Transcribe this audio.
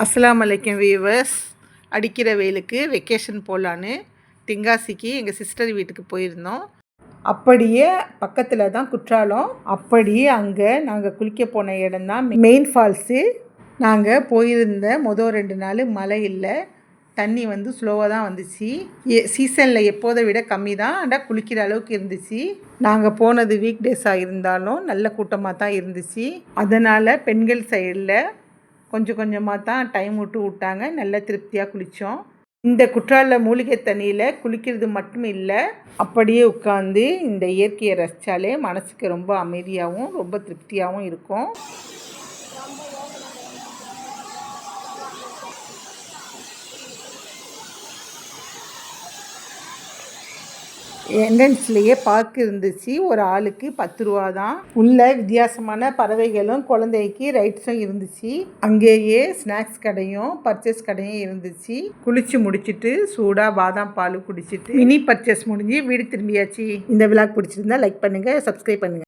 அஸ்ஸலாமு அலைக்கும் வீவர்ஸ். அடிக்கிற வெயிலுக்கு வெக்கேஷன் போகலான்னு தென்காசிக்கு எங்கள் சிஸ்டர் வீட்டுக்கு போயிருந்தோம். அப்படியே பக்கத்தில் தான் குற்றாலம். அப்படியே அங்கே நாங்கள் குளிக்க போன இடம் தான் மெயின் ஃபால்ஸு. நாங்கள் போயிருந்த மொதல் 2 நாள் மழை இல்லை, தண்ணி ஸ்லோவாக தான் வந்துச்சு. சீசனில் எப்போதை விட கம்மி தான், ஆனால் குளிக்கிற அளவுக்கு இருந்துச்சு. நாங்கள் போனது வீக் டேஸாக இருந்தாலும் நல்ல கூட்டமாக தான் இருந்துச்சு. அதனால் பெண்கள் சைடில் கொஞ்சம் கொஞ்சமாக தான் டைம் விட்டாங்க. நல்ல திருப்தியாக குளித்தோம். இந்த குற்றால மூலிகை தண்ணியில் குளிக்கிறது மட்டும் இல்லை, அப்படியே உட்காந்து இந்த இயற்கையை ரசித்தாலே மனசுக்கு ரொம்ப அமைதியாகவும் ரொம்ப திருப்தியாகவும் இருக்கும். என்ட்ரன்ஸ்லேயே பார்க் இருந்துச்சு. ஒரு ஆளுக்கு 10 ரூபா தான். உள்ள வித்தியாசமான பறவைகளும் குழந்தைக்கு ரைட்ஸும் இருந்துச்சு. அங்கேயே ஸ்நாக்ஸ் கடையும் பர்ச்சேஸ் கடையும் இருந்துச்சு. குளிச்சு முடிச்சுட்டு சூடாக பாதாம் பால் குடிச்சிட்டு மினி பர்ச்சேஸ் முடிஞ்சு வீடு திரும்பியாச்சு. இந்த விளாக் பிடிச்சிருந்தா லைக் பண்ணுங்கள், சப்ஸ்கிரைப் பண்ணுங்கள்.